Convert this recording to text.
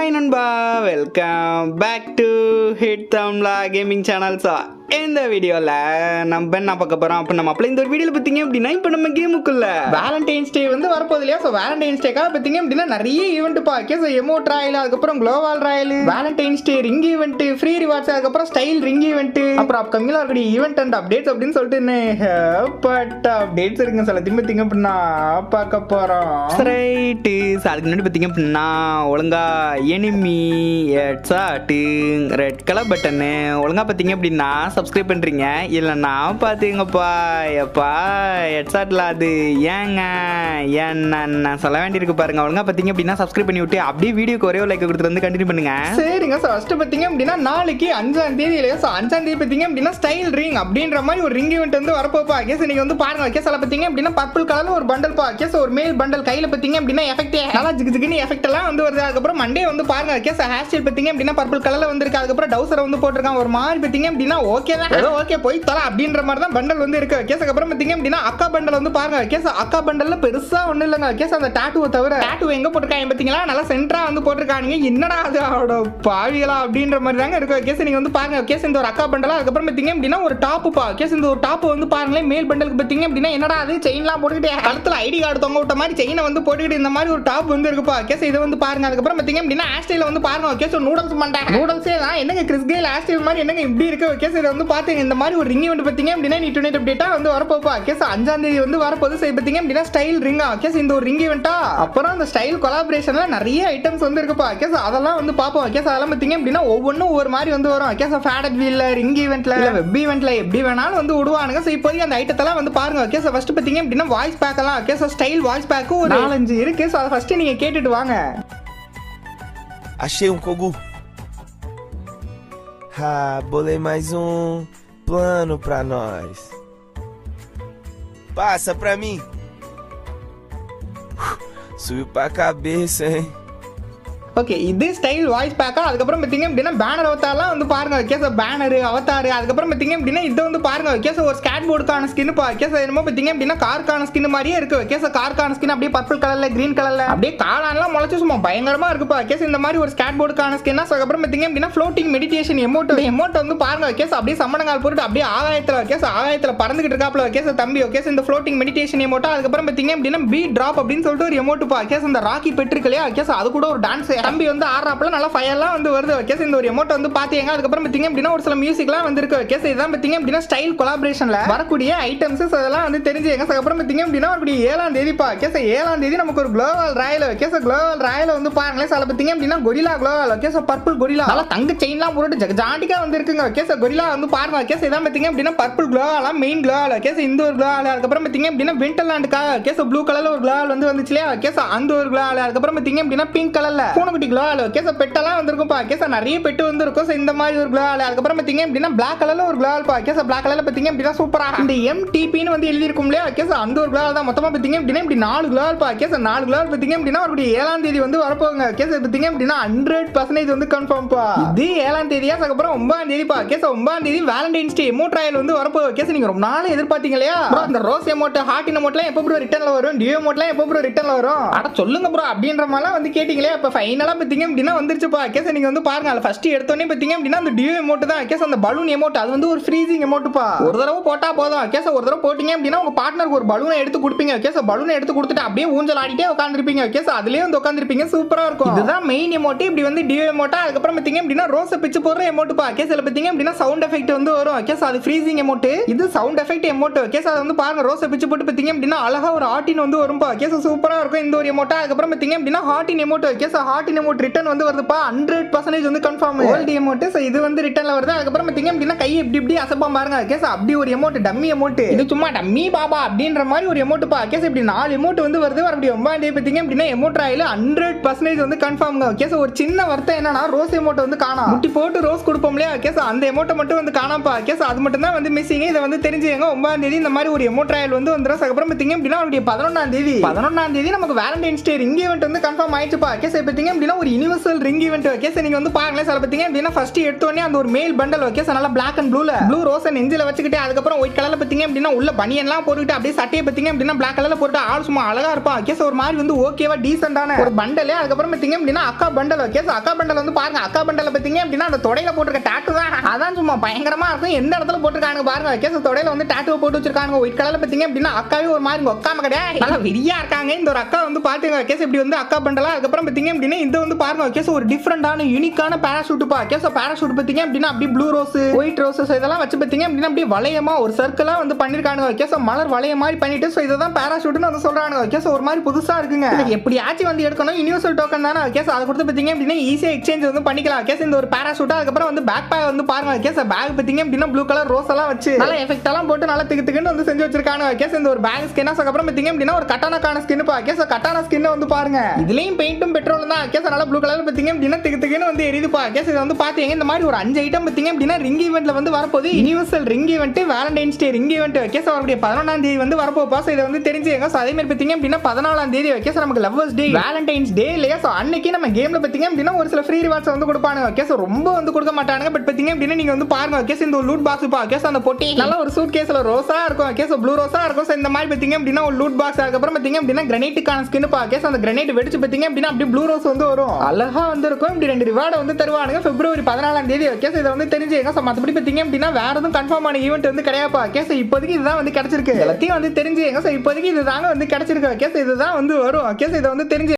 Hi நண்பா, welcome back to hit Tamizha gaming channel. இந்த வீடியோவில் நம்ம என்ன பார்க்க போகிறோம் அப்போ நம்ம அப்போ இந்த ஒரு வீடியோவில் பார்த்தீங்க அப்படின்னா இப்போ நம்ம கேமுக்குள்ள வேலண்டைன்ஸ் டே வந்து வரப்போகுது இல்லையா? ஸோ வேலண்டைன்ஸ் டேக்காக பார்த்தீங்க அப்படின்னா நிறைய ஈவெண்ட் பாக்கே. ஸோ எமோட் ராயல், அதுக்கப்புறம் குளோவால் ராயல், வேலண்டைன்ஸ் டே ரிங் ஈவெண்ட், ஃப்ரீ ரிவார்ட்ஸ், அதுக்கப்புறம் ஸ்டைல் ரிங் ஈவெண்ட், அப்புறம் அப்கமிங்காக இருக்கக்கூடிய ஈவெண்ட் அண்ட் அப்டேட்ஸ் அப்படின்னு சொல்லிட்டு பட் அப்டேட்ஸ் இருக்குங்க. சில பார்த்தீங்க அப்படின்னா பார்க்க போகிறோம் ரைட்டு. ஸோ அதுக்கு முன்னாடி பார்த்தீங்க அப்படின்னா ஒழுங்கா enemy headshot red colour button ஒழுங்கா பார்த்தீங்க அப்படின்னா சப்ஸ்கிரைப் பண்ணுறீங்க. இல்லைன்னா பார்த்தீங்கப்பா எப்பா ஹெட்ஷாட்டில் அது ஏங்க என்ன சொல்ல வேண்டியிருக்கு பாருங்க. ஒழுங்கா பார்த்தீங்க அப்படின்னா சப்ஸ்கிரைப் பண்ணி விட்டு அப்படியே வீடியோக்கு ஒரே ஒரு லைக் கொடுத்துட்டு வந்து கண்டினியூ பண்ணுங்க. சரிங்க. ஸோ ஃபஸ்ட்டு பார்த்தீங்க அப்படின்னா நாளைக்கு 5ஆம் தேதி இல்லையா? ஸோ 5ஆம் தேதி பார்த்தீங்க அப்படின்னா ஸ்டைல் ரிங் அப்படின்ற மாதிரி ஒரு ரிங் ஈவெண்ட் வந்து வரப்போப்பா. கேஸ் நீங்கள் வந்து பாருங்க. கேஸ் எல்லாம் பார்த்தீங்க அப்படின்னா பர்பிள் கலர்ல ஒரு பண்டல் பா. கேஸ் ஒரு மேல் பண்டல் கையில் பார்த்தீங்க அப்படின்னா எஃபெக்ட் நல்லா ஜிகுன்னு எஃபெக்ட் எல்லாம் வந்து வருது. அதுக்கப்புறம் மண்டே வந்து பாருங்க. கேஸ் ஹேர் ஸ்டைல் பார்த்தீங்க அப்படின்னா பர்பிள் கலர்ல வந்துருக்கு. அதுக்கப்புறம் டவுசரை வந்து போட்டிருக்கான் ஒரு மாதிரி பார்த்தீங்க அப்படின்னா ஓகே தான், ஏதோ ஓகே போய் தரா அப்படின்ற மாதிரி தான் பண்டல் வந்து இருக்கு. கேஸுக்கு அப்புறம் பார்த்தீங்க அப்படின்னா அக்கா பண்டல் வந்து பாருங்க. கேஸ் அக்கா பண்டல்ல பெருசா ஒன்றும் இல்லைங்க. கேஸ் அந்த டாட்டுவை தவிர டாட்டு எங்க போட்டிருக்காங்க பார்த்தீங்களா? நல்லா சென்டரா வந்து போட்டிருக்காங்க. என்னடா அது அவட பாவிகளா அப்படின்ற மாதிரி தாங்க இருக்கு. கேஸ் நீங்க வந்து பாருங்க. கேஸ் இந்த ஒரு அக்கா பண்டலா, அதுக்கப்புறம் பார்த்தீங்க அப்படின்னா ஒரு டாப்பு பா. கேஸ் இந்த ஒரு டாப்பு வந்து பாருங்களேன் மேல் பண்டலுக்கு பார்த்தீங்க அப்படின்னா என்னடா அது செயின்லாம் போட்டுக்கிட்டே கழுத்துல ஐடி கார்டு தொங்க விட்ட மாதிரி செயினை வந்து போட்டுக்கிட்டு இந்த மாதிரி ஒரு டாப் வந்து இருக்குப்பா. கேஸ் இதை வந்து பாருங்க. அதுக்கப்புறம் பார்த்தீங்க அப்படின்னா ஹேர்ஸ்டைல வந்து பாருங்க. கேஸ் நூடல்ஸ் மண்டை நூடல்ஸே தான் என்னங்க கிறிஸ் கேல் ஹேர்ஸ்டைல் மாதிரி என்னங்க இப்படி இருக்கு. கேஸ் இதை வந்து பாத்தீங்க இந்த மாதிரி ஒரு ரிங் வந்து பாத்தீங்க அப்படின்னா நீ டுனேட் அப்டேட்டா வந்து வரப்போப்பா. கேஸ் 5ஆம் தேதி வந்து வரப்போது. சரி பாத்தீங்க அப்படின்னா ஸ்டைல் ரிங்கா. கேஸ் இந்த ஒரு ரிங் ஈவென்ட்டா, அப்புறம் அந்த ஸ்டைல் கொலாபரேஷன்ல நிறைய ஐட்டம்ஸ் வந்து இருக்குப்பா. கேஸ் அதெல்லாம் வந்து பாப்போம். கேஸ் அதெல்லாம் பாத்தீங்க அப்படின்னா ஒவ்வொன்றும் ஒவ்வொரு மாதிரி வந்து வரும். கேஸ் ஃபேடட் வீல்ல, ரிங் ஈவென்ட்ல, வெப் ஈவென்ட்ல எப்படி வேணாலும் வந்து விடுவானுங்க. சோ இப்போதைக்கு அந்த ஐட்டத்தெல்லாம் வந்து பாருங்க. கேஸ் ஃபர்ஸ்ட் பாத்தீங்க அப்படின்னா வாய்ஸ் பேக் எல்லாம் கேஸ் ஸ்டைல் வாய்ஸ் பேக் ஒரு 4-5 இருக்கு. சோ அதை ஃபர்ஸ்ட் நீங்க கேட்டுட்டு வாங்க. Achei Kogu. Bolei mais plano pra nós. Passa pra mim. Subiu pra cabeça, hein? Okay, இது ஸ்டைல் வாய்ஸ் பேக்கா. அதுக்கப்புறம் பார்த்தீங்க அப்படின்னா பேனர் அவதார்லாம் வந்து பாருங்க. கேஸ் பேனர் அவதார். அதுக்கப்புறம் பார்த்தீங்க அப்படின்னா இதை வந்து பாருங்க. கேஸ் ஒரு ஸ்கேட் போர்டுக்கான ஸ்கின் பா. கேஸ் என்னமோ பார்த்தீங்க அப்படின்னா கார்க்கான ஸ்கின் மாதிரியே இருக்கு. கேஸ் கார்க்கான ஸ்கின் அப்படியே பர்பிள் கலர்ல கிரீன் கலர்ல அப்படியே காலான்லாம் முளைச்சு சும்மா பயங்கரமா இருக்குப்பா. கேஸ் இந்த மாதிரி ஒரு ஸ்கேட் போர்டுக்கான ஸ்கின். அதுக்கப்புறம் பார்த்தீங்க அப்படின்னா ஃப்ளோட்டிங் மெடிடேஷன் எமோட் வந்து பாருங்க. கேஸ் அப்படியே சம்மணங்கால் போட்டு அப்படியே ஆகாயத்துல பறந்துகிட்டு இருக்காப்ல. கேஸ் தம்பி. கேஸ் இந்த ஃப்ளோட்டிங் மெடிடேஷன் எமோட்டா. அதுக்கப்புறம் பார்த்தீங்க அப்படின்னா பீ டிராப் அப்படின்னு சொல்லிட்டு ஒரு எமோட் பா. கேஸ் அந்த ராக்கி பெட்ருக்கு இல்லையா? கேஸ் அது கூட ஒரு டான்ஸ் தம்பி வந்து ஆடுறாப்ல நல்லா ஃபயர்லாம் வந்து வருது. கேஸ் இந்த ஒரு எமோட் வந்து பாத்தீங்க. அதுக்கப்புறம் பாத்தீங்க அப்படின்னா ஒரு சில மியூசிக்லாம் வந்திருக்கு. கேஸ் இதான் பாத்தீங்க அப்படின்னா ஸ்டைல் கொலாபரேஷன்ல வரக்கூடிய ஐட்டம்ஸ் அதெல்லாம் வந்து தெரிஞ்சுங்க. அதுக்கப்புறம் பாத்தீங்க அப்படின்னா வரக்கூடிய 7ஆம் தேதி பா. கேஸ் 7ஆம் தேதி நமக்கு ஒரு குளோவால் ராயல். கேஸ் குளோவால் ராயல் வந்து பாருங்களேன். சில பாத்தீங்க அப்படின்னா கொரில்லா குளோவால். கேஸ் பர்பிள் கொரில்லா நல்லா தங்க செயின்லாம் போட்டு ஜாண்டிக்கா வந்து இருக்குங்க. கேஸ் கொரில்லா வந்து பாருங்க. கேஸ் இதான் பாத்தீங்க அப்படின்னா பர்பிள் குளோவாலா மெயின் குளோவால். கேஸ் இந்த ஒரு குளோவால். அதுக்கப்புறம் பாத்தீங்க அப்படின்னா விண்டர்லாண்டுக்கா. கேஸ் ப்ளூ கலர்ல ஒரு குளோவால் வந்து வந்துச்சு இல்லையா? கேஸ் அந்த ஒரு குளோவால். அதுக்கப்புறம் பாத்தீங்க அப்படின்னா பிங்க் கலர்ல பூனைக்குட்டி குளோவால். கேஸ் பெட்டெல்லாம் வந்திருக்கும்பா. கேஸ் நிறைய பெட்டு வந்திருக்கும். இந்த மாதிரி ஒரு குளோவால். அதுக்கப்புறம் பாத்தீங்க அப்படின்னா பிளாக் கலர்ல ஒரு குளோவால் பா. கேஸ் பிளாக் கலர்ல பாத்தீங்க அப்படின்னா சூப்பரா இந்த எம்டிபின்னு வந்து எழுதி இருக்கும் இல்லையா? கேஸ் அந்த ஒரு குளோவால் தான். மொத்தமா பாத்தீங்க அப்படின்னா இப்படி 4 குளோவால் பா. கேஸ் 4 குளோவால் பாத்தீங்க அப்படின்னா வரக்கூடிய 7ஆம் தேதி வந்து வரப்போங்க. கேஸ் பாத்தீங்க அப்படின்னா 100% வந்து கன்ஃபார்ம் பா. இது 7ஆம் தேதியா? அதுக்கப்புறம் 9ஆம் தேதி பா. கேஸ் 9ஆம் தேதி வேலண்டைன்ஸ் டே எமோட் ராயல் வந்து வரப்போகுது. கேஸ் நீங்க ரொம்ப நாள் எதிர்பார்த்தீங்க இல்லையா? அந்த ரோஸ் எமோட், ஹார்ட் எமோட்லாம் எப்போ ப்ரோ ரிட்டர்ன்ல வரும்? டியோ எமோட்லாம் எப்போ ப்ரோ ரிட்டர்ன்ல வரும்? அட சொல்லுங்க ப்ரோ அப்படின்ற மாதிரிலாம் வந்து கேட்டீங்களே. அப்ப ஃபைனலா பாத்தீங்க அப்படின்னா வந்துருச்சுப்பா. கேஸ் நீங்க வந்து பாருங்க. அதுல ஃபர்ஸ்ட் எடுத்தோனே பாத்தீங்க அப்படின்னா அந்த டியோ எமோட் தான். கேஸ் அந்த பலூன் எமோட் அது வந்து ஒரு ஃப்ரீசிங் எமோட் பா. ஒரு தடவை போட்டா போதும். கேஸ் ஒரு தடவை போட்டீங்க அப்படின்னா உங்க பார்ட்னருக்கு ஒரு பலூனை எடுத்து கொடுப்பீங்க. கேஸ் பலூனை எடுத்து கொடுத்துட்டு அப்படியே ஊஞ்சல் ஆடிட்டே உட்கார்ந்திருப்பீங்க. கேஸ் அதுலயே வந்து உட்கார்ந்திருப்பீங்க. சூப்பரா இருக்கும். இதுதான் மெயின் எமோட். இப்படி வந்து டியோ எமோட்டா. அதுக்கப்புறம் பாத்தீங்க அப்படின்னா ரோஸை பிச்சு போடுற எமோட் பா. கேஸ் இதுல பாத்தீங்க அப்படின்னா சவுண்ட் எஃபெக்ட் வந்து வரும். கேஸ் அது ஃப்ரீசிங் எமோட். இது சவுண்ட் எஃபெக்ட் எமோட். கேஸ் அது வந்து பாருங்க ரோஸை பிச்சு போட்டு பாத்தீங்க அப்படின்னா அழகா ஒரு ஹார்ட்டின் வந்து வரும்பா. கேஸ் சூப்பரா இருக்கும் இந்த ஒரு எமோட்டா. அதுக்கப்புறம் பாத்தீங்க அப்படின்னா ஹார்ட்டின் எமோட். கேஸ் ஹார்ட்டின் எமோட் ரிட்டர்ன் வந்து வருதுப்பா. 100% வந்து கன்ஃபார்ம் ஓல்ட் எமோட். சோ இது வந்து ரிட்டர்ன்ல வருது. அதுக்கப்புறம் பாத்தீங்க அப்படின்னா கை இப்படி அசப்பா பாருங்க. கேஸ் அப்படி ஒரு எமோட் டம்மி எமோட். இது சும்மா டம்மி பாபா அப்படின்ற மாதிரி ஒரு எமோட் பா. கேஸ் இப்படி 4 எமோட் வந்து வருது. வரக்கூடிய 9ஆம் தேதி பாத்தீங்க அப்படின்னா எமோட் ராயல் 100% வந்து கன்ஃபார்ம். கேஸ் ஒரு சின்ன வருத்தம் என்னன்னா ரோஸ் எமோட் வந்து காணோம். முட்டி போட்டு ரோஸ் கொடுப்போம் இல்லையா? கேஸ் அந்த எமோட்டை மட்டும் வந்து காணாம்பா. கேஸ் அது மட்டும் தான் வந்து மிஸ்ஸிங். இதை வந்து தெரிஞ்சுங்க. 9ஆம் தேதி இந்த மாதிரி ஒரு எமோட் ராயல் வந்து வந்துரும். அதுக்கப்புறம் பாத்தீங்க அப்படின்னா வரக்கூடிய 11ஆம் தேதி நமக்கு வேலண்டைன்ஸ் டே ரிங் ஈவென்ட் வந்து கன்ஃபார்ம் ஆயிடுச்சுப்பா. கேஸ் பாத்தீங்க அப்படின்னா ஒரு universal ring event okay sir. நீங்க வந்து பாருங்களேன் சார் பார்த்தீங்க அப்படின்னா ஃபர்ஸ்ட் எடுத்தோடனே அந்த ஒரு மேல் பண்டல் ஓகே சார், நல்லா பிளாக் அண்ட் ப்ளூ ரோஸ் நெஞ்சில வச்சுக்கிட்டு அதுக்கப்புறம் ஒயிட் கலர்ல பார்த்தீங்க அப்படின்னா உள்ள பனியன்லாம் போட்டுக்கிட்டு அப்படியே சட்டையை பார்த்தீங்க அப்படின்னா பிளாக் கலர்ல போட்டு ஆள் சும்மா அழகா இருப்பான் ஓகே சார். ஒரு மாதிரி வந்து ஓகேவா டீசென்டான ஒரு பண்டல். அதுக்கப்புறம் பார்த்தீங்க அப்படின்னா அக்கா பண்டல் ஓகே சார். அக்கா பண்டல் வந்து பாருங்க, அக்கா பண்டல் பார்த்தீங்க அப்படின்னா அந்த தொடையில போட்டிருக்க டாட்டூ தான், அதான் சும்மா பயங்கரமா இருக்கும். எந்த இடத்துல போட்டுருக்காங்க பாருங்க ஓகே சார். தொடையில வந்து டாட்டூ போட்டு வச்சிருக்காங்க ஒயிட் கலர்ல பார்த்தீங்க அப்படின்னா அக்காவே ஒரு மாதிரி ஒக்காம கிடையாது, நல்லா வெறியா இருக்காங்க. இந்த ஒரு அக்கா வந்து பாத்துங்க ஓகே சார். இப்படி வந்து அக்கா பண்டலா. அதுக்கப்புறம் பார்த்தீங்க அப்படின்னா இது வந்து பாருங்க ஓகே சார், ஒரு டிஃபரெண்டான யூனிக்கான பாராசூட் பா ஓகே சார். பாராசூட் பார்த்தீங்க அப்படின்னா அப்படியே ப்ளூ ரோஸ் ஒயிட் ரோசஸ் இதெல்லாம் வச்சு பார்த்தீங்க அப்படின்னா அப்படியே வளையமா ஒரு சர்க்கிளா வந்து பண்ணிருக்காங்க ஓகே சார். மலர் வளைய மாதிரி பண்ணிட்டு சோ இதுதான் பாராசூட்னு வந்து சொல்றாங்க ஓகே சார். ஒரு மாதிரி புதுசா இருக்குங்க. எப்படியாச்சும் வந்து எடுக்கணும், யுனிவர்சல் டோக்கன் தானே ஓகே சார். அதை கொடுத்து பார்த்தீங்க அப்படின்னா ஈஸியா எக்ஸ்சேஞ்ச் வந்து பண்ணிக்கலாம் ஓகே சார். இந்த ஒரு பாராசூட் அதுக்கப்புறம் வந்து பேக் பேக் வந்து பாருங்க ஓகே சார். பேக் பார்த்தீங்க அப்படின்னா ப்ளூ கலர் ரோஸ் எல்லாம் வச்சு நல்லா எஃபெக்ட் எல்லாம் போட்டு நல்லா திக்குன்னு வந்து செஞ்சு வச்சிருக்காங்க ஓகே சார். இந்த ஒரு பேக் ஸ்கின் அதுக்கப்புறம் பார்த்தீங்க அப்படின்னா ஒரு கட்டானாக்கான ஸ்கின் பா ஓகே சார். கட்டானா ஸ்கின் வந்து பாருங்க, இதுலயும் பெயிண்டும் பெட்ரோலும் தான் ஓகே சார். நல்லா ப்ளூ கலர் பார்த்தீங்க அப்படின்னா திக்குன்னு வந்து எரியுதுப்பா ஓகே சார். இது வந்து பாத்தீங்க இந்த மாதிரி ஒரு 5 ஐட்டம் பார்த்தீங்க அப்படின்னா ரிங் ஈவென்ட்ல வந்து வரப்போகுது. யுனிவர்சல் ரிங் ஈவென்ட், வேலண்டைன்ஸ் டே ரிங் ஈவென்ட் ஓகே சார். வரக்கூடிய 11ஆம் தேதி வந்து வரப்போகுது. சோ இதை வந்து தெரிஞ்சுங்க. சோ அதே மாதிரி பார்த்தீங்க அப்படின்னா 14ஆம் தேதி ஓகே சார் நமக்கு லவ்வர்ஸ் டே வேலண்டைன்ஸ் டே இல்லையா. சோ அன்னைக்கு நம்ம கேம்ல பார்த்தீங்க அப்படின்னா ஒரு சில ஃப்ரீ ரிவார்ட்ஸ் வந்து கொடுப்பாங்க ஓகே சார். ரொம்ப வந்து கொடுக்க மாட்டாங்க, பட் பார்த்தீங்க அப்படின்னா நீங்க வந்து பாருங்க ஓகே சார். இந்த ஒரு லூட் பாக்ஸ் பா ஓகே சார். அந்த பொட்டி நல்ல ஒரு சூட் கேஸ்ல ரோஸா இருக்கும் ஓகே சார், ப்ளூ ரோஸா இருக்கும் சார். இந்த மாதிரி பார்த்தீங்க அப்படின்னா ஒரு லூட் பாக்ஸ். அதுக்கப்புறம் பார்த்தீங்க அப்படின்னா கிரனைட்டுக்கான ஸ்கின் பா ஓகே சார். அந்த கிரனைட் வெடிச்சு பார்த்தீங்க அப்படின்னா அப்படியே ப்ளூ ரோஸ் வந்து வரும், அழகா வந்து இருக்கும். இப்படி 2 ரிவார்டு வந்து தருவாங்க பிப்ரவரி 14ஆம் தேதி ஓகே சார். இதை வந்து தெரிஞ்சுங்க. சோ மத்தபடி பார்த்தீங்க அப்படின்னா வேற எதுவும் கன்ஃபார்ம் ஆன ஈவென்ட் வந்து கிடையாதுப்பா ஓகே சார். இப்போதைக்கு இதுதான் வந்து கிடைச்சிருக்கு, எல்லாத்தையும் வந்து தெரிஞ்சுங்க. சோ இப்போதைக்கு இதுதாங்க வந்து கிடைச்சிருக்கு ஓகே சார். இதுதான் வந்து வரும் ஓகே சார். இதை வந்து தெரிஞ்சு